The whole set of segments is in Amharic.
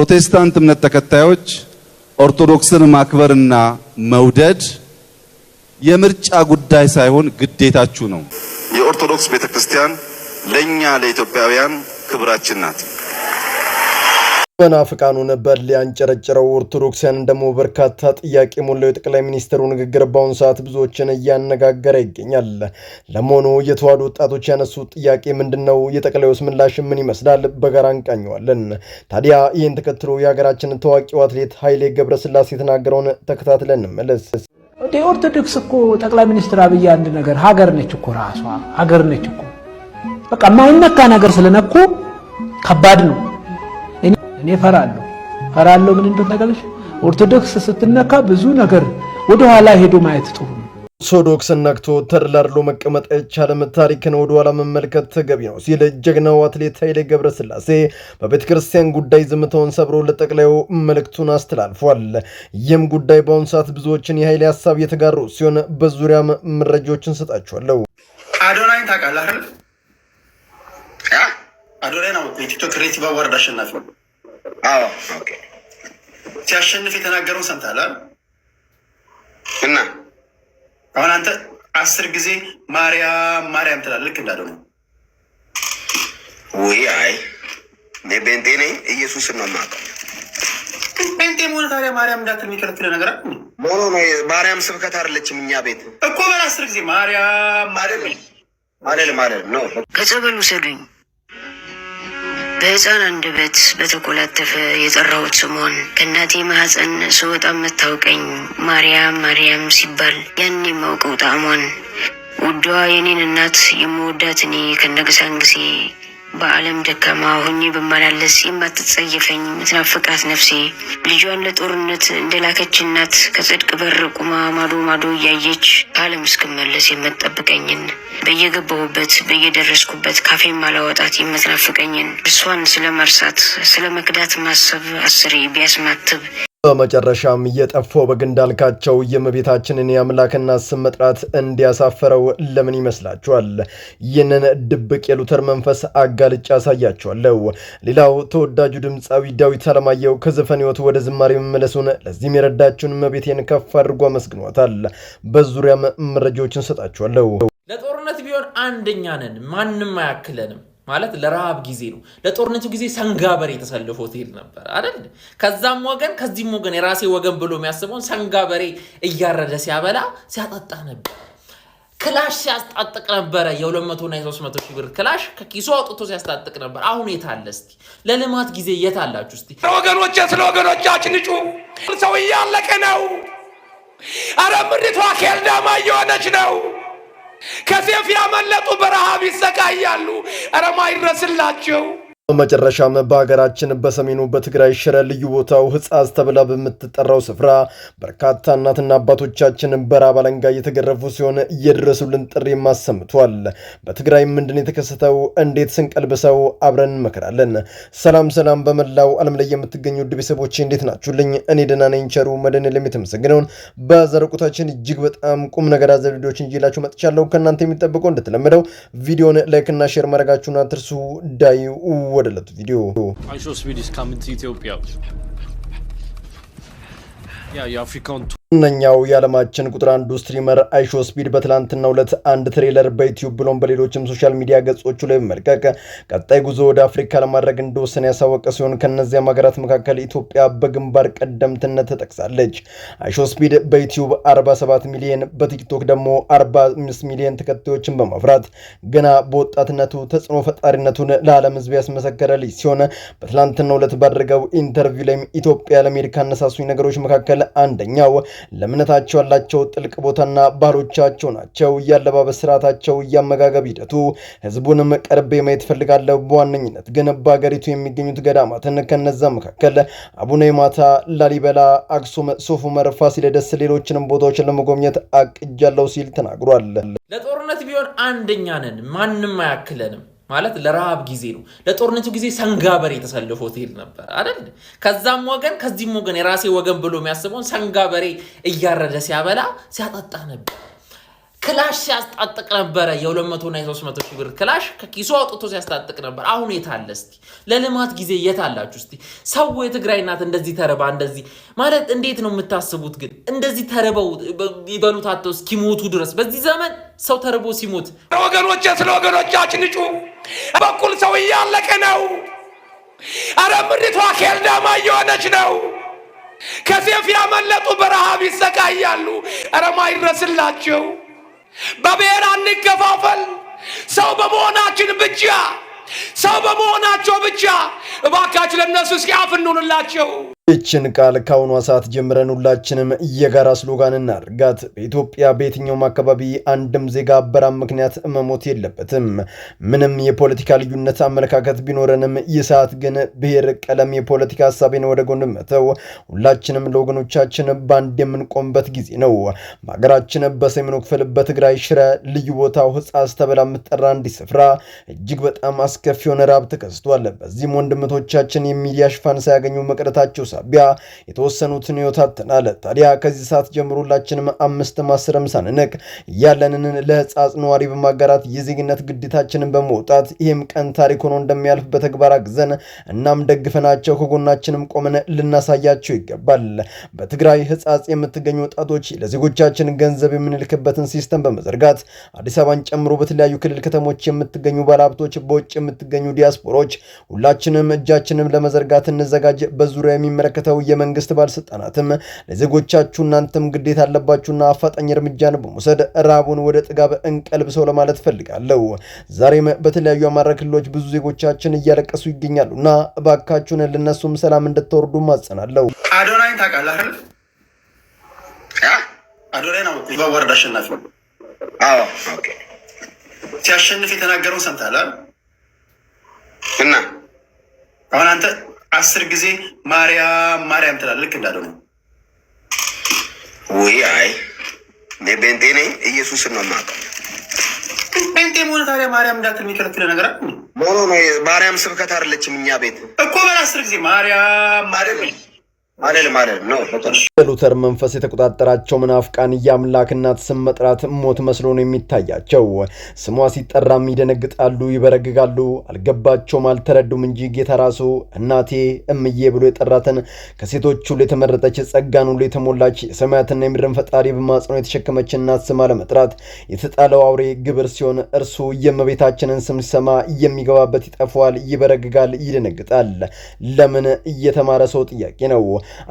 ፕሮቴስታንት እምነት ተከታዮች ኦርቶዶክስን ማክበርና መውደድ የምርጫ ጉዳይ ሳይሆን ግዴታችሁ ነው። የኦርቶዶክስ ቤተክርስቲያን ለኛ ለኢትዮጵያውያን ክብራችን ናት። በናፍቃኑ ነበር ሊያንጨረጨረው ኦርቶዶክሲያን ደግሞ በርካታ ጥያቄ ሞላው የጠቅላይ ሚኒስትሩ ንግግር በአሁኑ ሰዓት ብዙዎችን እያነጋገረ ይገኛል። ለመሆኑ የተዋሕዶ ወጣቶች ያነሱት ጥያቄ ምንድነው? የጠቅላዩስ ምላሽ ምን ይመስላል? በጋራ እንቃኘዋለን። ታዲያ ይህን ተከትሎ የሀገራችን ታዋቂው አትሌት ኃይሌ ገብረስላሴ የተናገረውን ተከታትለን እንመለስ። ኦርቶዶክስ እኮ ጠቅላይ ሚኒስትር አብይ አንድ ነገር ሀገር ነች እኮ ራሷ ሀገር ነች እኮ በቃ ማይነካ ነገር ስለነኩ ከባድ ነው። እኔ ፈራለሁ ምን እንደተነገረሽ ኦርቶዶክስ ስትነካ ብዙ ነገር ወደ ኋላ ሄዶ ማየት ጥሩ ነው። ኦርቶዶክስ ነክቶ ተደላድሎ መቀመጥ አይቻልም፣ ታሪክን ወደ ኋላ መመልከት ተገቢ ነው ሲል ጀግናው አትሌት ኃይሌ ገብረስላሴ በቤተ ክርስቲያን ጉዳይ ዝምታውን ሰብሮ ለጠቅላዩ መልእክቱን አስተላልፏል። ይህም ጉዳይ በአሁኑ ሰዓት ብዙዎችን የኃይሌ ሀሳብ እየተጋሩ ሲሆን በዙሪያም መረጃዎችን ሰጣችኋለሁ። አዶናይን ታውቃለህ አይደል? አዶናይ ነው የቲክቶክ ክሬቲቭ አዋርድ አሸናፊ ነው። አዎ ኦኬ። ሲያሸንፍ የተናገረውን ሰምተሃል እና አሁን አንተ 10 ጊዜ ማርያም ማርያም ትላለህ ልክ እንዳልሆነ ወይ አይ ለቤንቴ ነኝ ኢየሱስን ነው የማውቀው። ቤንቴ ሞነ ታዲያ ማርያም እንዳትል የሚከለክል ነገር አለ? ሞኖ ነው ማርያም ስብከት አይደለችም እኛ ቤት እኮ በል 10 ጊዜ ማርያም ማለት ነው። ከጸበሉ ሰዱኝ በሕፃን አንደበት በተኮላተፈ የጠራሁት ስሟን ከእናቴ ማህፀን ስወጣ የምታውቀኝ ማርያም ማርያም ሲባል ያን የማውቀው ጣዕሟን ውዷ የኔን እናት የምወዳት እኔ ከነግሳንግሴ በዓለም ደካማ ሆኜ በማላለስ የማትጸየፈኝ ምትናፍቃት ነፍሴ ልጇን ለጦርነት እንደላከች እናት ከጽድቅ በር ቁማ ማዶ ማዶ እያየች ከዓለም እስክመለስ የምትጠብቀኝን በየገባሁበት በየደረስኩበት ካፌ ማላወጣት የምትናፍቀኝን እርሷን ስለመርሳት ስለመክዳት ማሰብ አስሬ ቢያስማትብ በመጨረሻም እየጠፋው በግ እንዳልካቸው የእመቤታችንን የአምላክና ስም መጥራት እንዲያሳፈረው ለምን ይመስላችኋል? ይህንን ድብቅ የሉተር መንፈስ አጋልጫ ያሳያችኋለሁ። ሌላው ተወዳጁ ድምፃዊ ዳዊት አለማየሁ ከዘፈን ሕይወት ወደ ዝማሬ መመለሱን ለዚህም የረዳችውን እመቤቴን ከፍ አድርጎ አመስግኗታል። በዙሪያም መረጃዎችን ሰጣችኋለሁ። ለጦርነት ቢሆን አንደኛ ነን፣ ማንም አያክለንም ማለት ለረሃብ ጊዜ ነው። ለጦርነቱ ጊዜ ሰንጋበሬ ተሰልፎ ትሄድ ነበር አይደል? ከዛም ወገን ከዚህም ወገን የራሴ ወገን ብሎ የሚያስበውን ሰንጋበሬ እያረደ ሲያበላ ሲያጠጣ ነበር። ክላሽ ሲያስጣጥቅ ነበረ። የ200 እና የ300 ሺህ ብር ክላሽ ከኪሱ አውጥቶ ሲያስጣጥቅ ነበር። አሁን የት አለ? እስቲ ለልማት ጊዜ የት አላችሁ? እስቲ ወገኖቼ ስለ ወገኖቻችን ጩ። ሰው እያለቀ ነው። አረ ምድሪቷ ኬልዳማ እየሆነች ነው። ከሴፍ ያመለጡ በረሃብ ይሰቃያሉ። ኧረ ማይረስላቸው። በመጨረሻም በሀገራችን በሰሜኑ በትግራይ ሽረ ልዩ ቦታው ሕጻዝ ተብላ በምትጠራው ስፍራ በርካታ እናትና አባቶቻችን በራብ አለንጋ እየተገረፉ ሲሆን እየደረሱልን ጥሪ ማሰምቷል። በትግራይ ምንድን የተከሰተው? እንዴት ስንቀልብሰው? አብረን እንመክራለን። ሰላም በመላው ዓለም ላይ የምትገኙ ውድ ቤተሰቦቼ እንዴት ናችሁልኝ? እኔ ደህና ነኝ። ቸሩ መድኃኔዓለም የተመሰገነውን በዘረቁታችን እጅግ በጣም ቁም ነገር አዘል ቪዲዮዎችን ይዤላችሁ መጥቻለሁ። ከእናንተ የሚጠብቀው እንደተለመደው ቪዲዮን ላይክ እና ሼር ማድረጋችሁን አትርሱ። ዳይ ወደለት ቪዲዮ iShowSpeed is coming to Ethiopia. Yeah, የአፍሪካውን እነኛው የዓለማችን ቁጥር አንዱ ስትሪመር iShowSpeed በትላንትናው ዕለት አንድ ትሬለር በዩቲዩብ ብሎም በሌሎችም ሶሻል ሚዲያ ገጾቹ ላይ በመልቀቅ ቀጣይ ጉዞ ወደ አፍሪካ ለማድረግ እንደወሰነ ያሳወቀ ሲሆን ከነዚያም ሀገራት መካከል ኢትዮጵያ በግንባር ቀደምትነት ተጠቅሳለች። iShowSpeed በዩቲዩብ 47 ሚሊዮን በቲክቶክ ደግሞ 45 ሚሊዮን ተከታዮችን በማፍራት ገና በወጣትነቱ ተጽዕኖ ፈጣሪነቱን ለዓለም ሕዝብ ያስመሰከረ ልጅ ሲሆን በትላንትናው ዕለት ባደረገው ኢንተርቪው ላይም ኢትዮጵያ ለአሜሪካ አነሳሱኝ ነገሮች መካከል አንደኛው ለእምነታቸው ያላቸው ጥልቅ ቦታና ባህሎቻቸው ናቸው። ያለባበስ ስርዓታቸው፣ ያመጋገብ ሂደቱ ህዝቡንም ቀርቤ ማየት ፈልጋለሁ። በዋነኝነት ግን በአገሪቱ የሚገኙት ገዳማትን ከነዛ መካከል አቡነ ይማታ፣ ላሊበላ፣ አክሱም፣ ሶፍ ዑመር፣ ፋሲለደስ ሌሎችንም ቦታዎችን ለመጎብኘት አቅጃለሁ ሲል ተናግሯል። ለጦርነት ቢሆን አንደኛ ነን፣ ማንም አያክለንም ማለት ለረሃብ ጊዜ ነው። ለጦርነቱ ጊዜ ሰንጋበሬ ተሰልፎ ትሄድ ነበር አይደል? ከዛም ወገን ከዚህም ወገን የራሴ ወገን ብሎ የሚያስበውን ሰንጋበሬ እያረደ ሲያበላ ሲያጠጣ ነበር። ክላሽ ሲያስጣጥቅ ነበር። የ200 እና የ300 ሺህ ብር ክላሽ ከኪሱ አውጥቶ ሲያስጣጥቅ ነበር። አሁን የት አለ? እስቲ ለልማት ጊዜ የት አላችሁ? እስቲ ሰው የትግራይ እናት እንደዚህ ተረባ እንደዚህ ማለት እንዴት ነው የምታስቡት? ግን እንደዚህ ተረበው ይበሉት አጥተው እስኪሞቱ ድረስ በዚህ ዘመን ሰው ተርቦ ሲሞት ወገኖቼ ስለ ወገኖቻችን ጩ በኩል ሰው እያለቀ ነው። አረ ምድሪቷ ኬልዳማ እየሆነች ነው። ከሴፍ ያመለጡ በረሃብ ይሰቃያሉ። አረ ማይረስላቸው በብሔር አንከፋፈል። ሰው በመሆናችን ብቻ ሰው በመሆናቸው ብቻ እባካችሁ ለነሱ እስኪ እንሁንላቸው። ይችን ቃል ካሁኗ ሰዓት ጀምረን ሁላችንም የጋራ ስሎጋን እናድርጋት። በኢትዮጵያ በየትኛውም አካባቢ አንድም ዜጋ በራብ ምክንያት መሞት የለበትም። ምንም የፖለቲካ ልዩነት አመለካከት ቢኖረንም ይህ ሰዓት ግን ብሔር፣ ቀለም፣ የፖለቲካ ሀሳቤን ወደ ጎን መተው ሁላችንም ለወገኖቻችን ባንድ የምንቆምበት ጊዜ ነው። በሀገራችን በሰሜኑ ክፍል በትግራይ ሽረ ልዩ ቦታው ሕጻስ ተብላ የምትጠራ አንዲት ስፍራ እጅግ በጣም አስከፊ የሆነ ራብ ተከስቷል። በዚህም ወንድምቶቻችን የሚዲያ ሽፋን ሳያገኙ መቅረታቸው ሳቢያ የተወሰኑትን ይወታተናል። ታዲያ ከዚህ ሰዓት ጀምሮ ሁላችንም 5 ሳንነቅ ያለንን ለሕጻጽ ነዋሪ በማጋራት የዜግነት ግዴታችንን በመውጣት ይህም ቀን ታሪክ ሆኖ እንደሚያልፍ በተግባር አግዘን እናም ደግፈናቸው ከጎናችንም ቆመን ልናሳያቸው ይገባል። በትግራይ ሕጻጽ የምትገኙ ወጣቶች ለዜጎቻችን ገንዘብ የምንልክበትን ሲስተም በመዘርጋት አዲስ አበባን ጨምሮ በተለያዩ ክልል ከተሞች የምትገኙ ባለሀብቶች፣ በውጭ የምትገኙ ዲያስፖሮች ሁላችንም እጃችንን ለመዘርጋት እንዘጋጅ። በዙሪያ የሚመለከተው የመንግስት ባለስልጣናትም ለዜጎቻችሁ እናንተም ግዴታ አለባችሁና አፋጣኝ እርምጃን በመውሰድ ራቡን ወደ ጥጋብ እንቀልብሰው ለማለት ፈልጋለሁ። ዛሬም በተለያዩ አማራ ክልሎች ብዙ ዜጎቻችን እያለቀሱ ይገኛሉና እባካችሁን ለነሱም ሰላም እንድትወርዱ ማጸናለሁ። አዶናይን ታውቃለህ አይደል? አዶናይ ነው በወረዳ አሸናፊ ነው። አዎ ኦኬ። ሲያሸንፍ የተናገረውን ሰምተሃል እና አሁን አንተ 10 ጊዜ ማርያም ማርያም ትላለህ ልክ እንዳለው ነው ወይ? አይ ቤንቴ ነኝ ኢየሱስን ነው የማውቀው። ቤንቴ መሆን ታዲያ ማርያም እንዳትል የሚከለክል ነገር አለ? ኖ ማርያም ስብከት አይደለችም እኛ ቤት እኮ በል 10 ጊዜ ማርያም ማርያም አይደለም ነው። ሉተር መንፈስ የተቆጣጠራቸው መናፍቃን የአምላክ እናት ስም መጥራት ሞት መስሎ ነው የሚታያቸው። ስሟ ሲጠራም ይደነግጣሉ፣ ይበረግጋሉ። አልገባቸውም፣ አልተረዱም እንጂ ጌታ ራሱ እናቴ እምዬ ብሎ የጠራትን ከሴቶች ሁሉ የተመረጠች ጸጋን ሁሉ የተሞላች የሰማያትና የምድርን ፈጣሪ በማጽኖ የተሸከመች እናት ስም አለመጥራት የተጣለው አውሬ ግብር ሲሆን እርሱ የእመቤታችንን ስም ሲሰማ የሚገባበት ይጠፋዋል፣ ይበረግጋል፣ ይደነግጣል። ለምን? እየተማረ ሰው ጥያቄ ነው።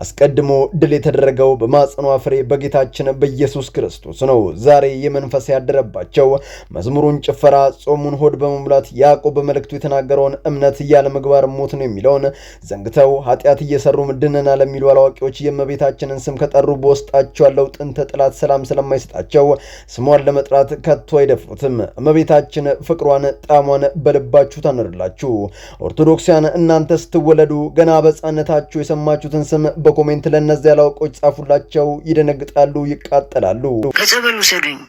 አስቀድሞ ድል የተደረገው በማጽኗ ፍሬ በጌታችን በኢየሱስ ክርስቶስ ነው። ዛሬ የመንፈስ ያደረባቸው መዝሙሩን፣ ጭፈራ፣ ጾሙን ሆድ በመሙላት ያዕቆብ በመልእክቱ የተናገረውን እምነት ያለ ምግባር ሞት ነው የሚለውን ዘንግተው ኃጢአት እየሰሩ ድነና ለሚሉ አላዋቂዎች የእመቤታችንን ስም ከጠሩ በውስጣቸው ያለው ጥንተ ጥላት ሰላም ስለማይሰጣቸው ስሟን ለመጥራት ከቶ አይደፍሩትም። እመቤታችን ፍቅሯን ጣዕሟን በልባችሁ ታኖርላችሁ። ኦርቶዶክሳውያን እናንተ ስትወለዱ ገና በሕፃንነታችሁ የሰማችሁትን ስም በኮሜንት ለነዚያ አላዋቂዎች ጻፉላቸው። ይደነግጣሉ፣ ይቃጠላሉ። ከጸበሉ ሰዱኝ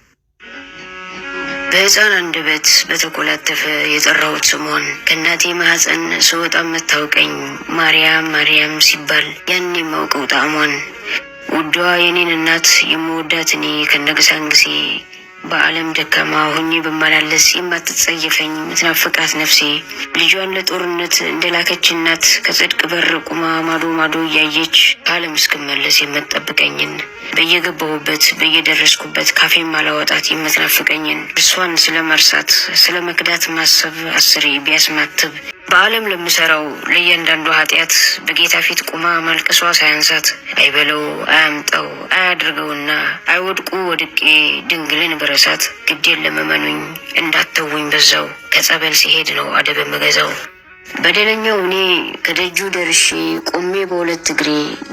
በሕፃን አንደበት በተኮላተፈ የጠራሁት ስሟን ከእናቴ ማህፀን ስወጣ የምታውቀኝ ማርያም ማርያም ሲባል ያን የማውቀው ጣዕሟን ውዷ የኔን እናት የምወዳት እኔ ከነግሳንግሴ በዓለም ደካማ ሆኜ በማላለስ የማትጸየፈኝ ምትናፍቃት ነፍሴ ልጇን ለጦርነት እንደላከች እናት ከጽድቅ በር ቁማ ማዶ ማዶ እያየች ከዓለም እስክመለስ የምትጠብቀኝን በየገባሁበት በየደረስኩበት ካፌ ማላወጣት የምትናፍቀኝን እርሷን ስለ መርሳት ስለ መክዳት ማሰብ 10 ቢያስማትብ በዓለም ለምሰራው ለእያንዳንዱ ኃጢአት በጌታ ፊት ቁማ ማልቀሷ ሳያንሳት አይበለው አያምጠው አያድርገውና አይወድቁ ወድቄ ድንግልን በረሳት ግዴን ለመመኑኝ እንዳተውኝ በዛው ከጸበል ሲሄድ ነው አደብ መገዛው። በደለኛው እኔ ከደጁ ደርሼ ቆሜ በሁለት እግሬ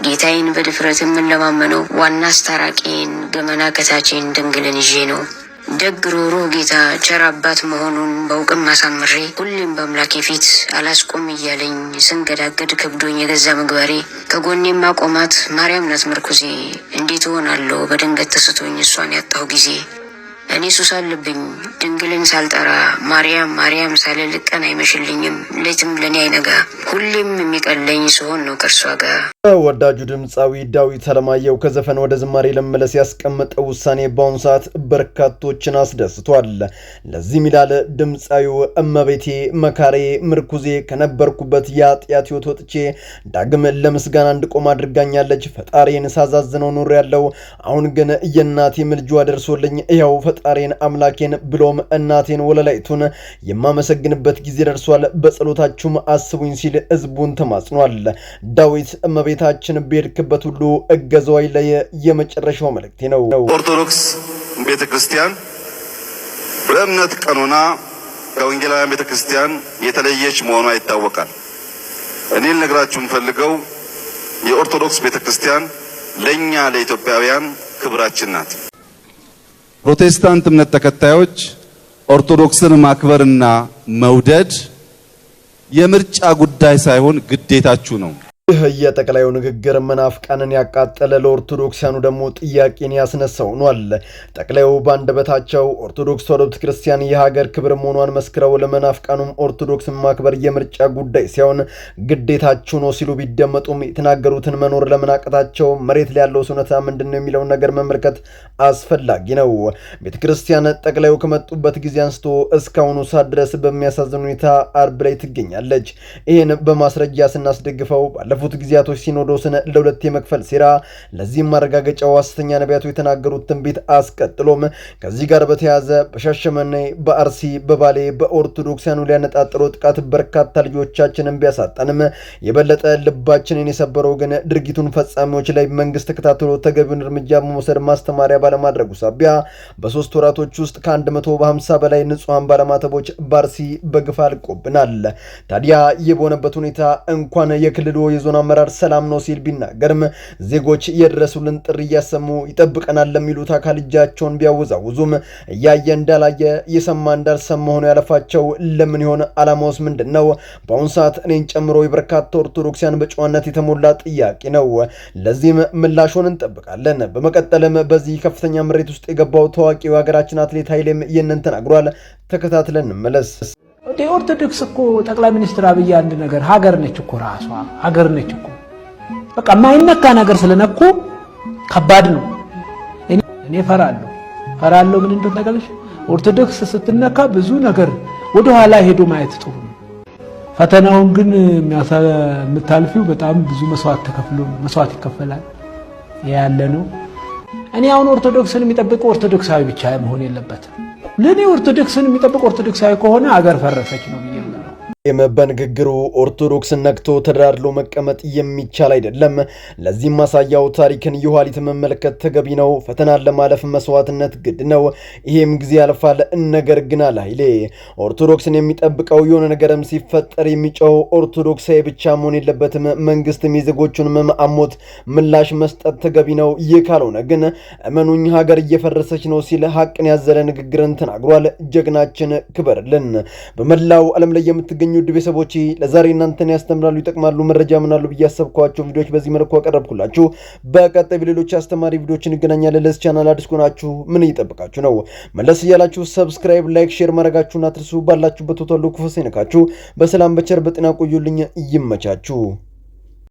ጌታዬን በድፍረት የምንለማመነው ዋና አስታራቂን ገመና ከታቼን ድንግልን ይዤ ነው። ደግ ሩህሩህ ጌታ ቸር አባት መሆኑን በእውቅም አሳምሬ ሁሌም በአምላኬ ፊት አላስቆም እያለኝ ስንገዳገድ ከብዶኝ የገዛ ምግባሬ ከጎኔም ማቆማት ማርያም ናት ምርኩዜ። እንዴት እሆናለሁ በድንገት ተስቶኝ እሷን ያጣሁ ጊዜ እኔ ሱስ አለብኝ። ድንግልን ሳልጠራ ማርያም ማርያም ሳልል ቀን አይመሽልኝም፣ ሌትም ለእኔ አይነጋ። ሁሌም የሚቀለኝ ሲሆን ነው ከእርሷ ጋር። ወዳጁ ድምፃዊ ዳዊት አለማየሁ ከዘፈን ወደ ዝማሬ ለመመለስ ያስቀመጠው ውሳኔ በአሁኑ ሰዓት በርካቶችን አስደስቷል። ለዚህም ይላል ድምፃዊው እመቤቴ መካሬ ምርኩዜ ከነበርኩበት የኃጢአት ሕይወት ወጥቼ ዳግም ለምስጋና እንድቆም አድርጋኛለች። ፈጣሪን ሳዛዝነው ኖር ያለው አሁን ግን የእናቴ ምልጇ ደርሶልኝ ይኸው ፈጣሪን አምላኬን ብሎም እናቴን ወለላይቱን የማመሰግንበት ጊዜ ደርሷል። በጸሎታችሁም አስቡኝ ሲል ህዝቡን ተማጽኗል። ዳዊት እመቤታችን በሄድክበት ሁሉ እገዛዋ ይለየ የመጨረሻው መልእክቴ ነው። ኦርቶዶክስ ቤተክርስቲያን በእምነት ቀኖና ከወንጌላውያን ቤተክርስቲያን የተለየች መሆኗ ይታወቃል። እኔ ልነግራችሁ የምፈልገው የኦርቶዶክስ ቤተክርስቲያን ለኛ ለኢትዮጵያውያን ክብራችን ናት። ፕሮቴስታንት እምነት ተከታዮች ኦርቶዶክስን ማክበርና መውደድ የምርጫ ጉዳይ ሳይሆን ግዴታችሁ ነው። ይህ የጠቅላዩ ንግግር መናፍቃንን ያቃጠለ ለኦርቶዶክሳኑ ደግሞ ጥያቄን ያስነሳው ሆኗል። ጠቅላዩ ባንደበታቸው ኦርቶዶክስ ተዋሕዶ ቤተክርስቲያን የሀገር ክብር መሆኗን መስክረው ለመናፍቃኑም ኦርቶዶክስን ማክበር የምርጫ ጉዳይ ሳይሆን ግዴታችሁ ነው ሲሉ ቢደመጡም የተናገሩትን መኖር ለመናቀታቸው መሬት ላይ ያለው እውነታ ምንድነው የሚለውን ነገር መመልከት አስፈላጊ ነው። ቤተክርስቲያን ጠቅላዩ ከመጡበት ጊዜ አንስቶ እስካሁኑ ሰዓት ድረስ በሚያሳዝን ሁኔታ አርብ ላይ ትገኛለች። ይህን በማስረጃ ስናስደግፈው ባለፉት ጊዜያቶች ሲኖዶስን ለሁለት የመክፈል ሴራ፣ ለዚህም ማረጋገጫው ሐሰተኛ ነቢያቱ የተናገሩት ትንቢት አስቀጥሎም ከዚህ ጋር በተያያዘ በሻሸመኔ፣ በአርሲ፣ በባሌ በኦርቶዶክሳኑ ሊያነጣጥሩ ጥቃት በርካታ ልጆቻችንን ቢያሳጣንም የበለጠ ልባችንን የሰበረው ግን ድርጊቱን ፈጻሚዎች ላይ መንግስት ተከታትሎ ተገቢውን እርምጃ በመውሰድ ማስተማሪያ ባለማድረጉ ሳቢያ በ3 ወራቶች ውስጥ ከ150 በላይ ንጹሃን ባለማተቦች በአርሲ በግፍ አልቆብናል። ታዲያ ይህ በሆነበት ሁኔታ እንኳን የክልሉ የዞን አመራር ሰላም ነው ሲል ቢናገርም ዜጎች የድረሱልን ጥሪ እያሰሙ ይጠብቀናል ለሚሉት አካል እጃቸውን ቢያወዛውዙም እያየ እንዳላየ የሰማ እንዳልሰማ ሆኖ ያለፋቸው ለምን ይሆን? ዓላማውስ ምንድን ነው? በአሁኑ ሰዓት እኔን ጨምሮ የበርካታ ኦርቶዶክሲያን በጨዋነት የተሞላ ጥያቄ ነው። ለዚህም ምላሹን እንጠብቃለን። በመቀጠልም በዚህ ከፍተኛ ምሬት ውስጥ የገባው ታዋቂው የሀገራችን አትሌት ኃይሌም ይህንን ተናግሯል። ተከታትለን እንመለስ። ኦርቶዶክስ እኮ ጠቅላይ ሚኒስትር አብይ አንድ ነገር ሀገር ነች እኮ ራሷ ሀገር ነች እኮ። በቃ የማይነካ ነገር ስለነኩ ከባድ ነው። እኔ ፈራለሁ ምን እንደሆነ ታውቃለሽ? ኦርቶዶክስ ስትነካ ብዙ ነገር ወደ ኋላ ሄዶ ማየት ጥሩ ነው። ፈተናውን ግን የምታልፊው በጣም ብዙ መስዋዕት ይከፈላል ያለ ነው። እኔ አሁን ኦርቶዶክስን የሚጠብቀው ኦርቶዶክሳዊ ብቻ መሆን የለበትም። ለኔ ኦርቶዶክስን የሚጠብቅ ኦርቶዶክሳዊ ከሆነ አገር ፈረሰች ነው ብዬ ነው። በንግግሩ ኦርቶዶክስን ነክቶ ተደራድሎ መቀመጥ የሚቻል አይደለም። ለዚህም ማሳያው ታሪክን የኋሊት መመልከት ተገቢ ነው። ፈተናን ለማለፍ መስዋዕትነት ግድ ነው። ይሄም ጊዜ ያልፋል። ነገር ግን አለ ኃይሌ ኦርቶዶክስን የሚጠብቀው የሆነ ነገርም ሲፈጠር የሚጮው ኦርቶዶክሳዊ ብቻ መሆን የለበትም። መንግስትም የዜጎቹን መምአሞት ምላሽ መስጠት ተገቢ ነው። ይህ ካልሆነ ግን እመኑኝ ሀገር እየፈረሰች ነው ሲል ሀቅን ያዘለ ንግግርን ተናግሯል። ጀግናችን ክበርልን። በመላው ዓለም ላይ የምትገኙ ውድ ቤተሰቦቼ ለዛሬ እናንተን ያስተምራሉ፣ ይጠቅማሉ፣ መረጃ ምናሉ ብዬ ያሰብኳቸው ቪዲዮዎች በዚህ መልኩ አቀረብኩላችሁ። በቀጣይ ሌሎች አስተማሪ ቪዲዮዎችን እንገናኛለን። ለዚህ ቻናል አዲስ ከሆናችሁ ምን እየጠበቃችሁ ነው? መለስ እያላችሁ ሰብስክራይብ፣ ላይክ፣ ሼር ማድረጋችሁን አትርሱ። ባላችሁበት ሁሉ ክፉ ሳይነካችሁ በሰላም በቸር በጤና ቆዩልኝ። ይመቻችሁ።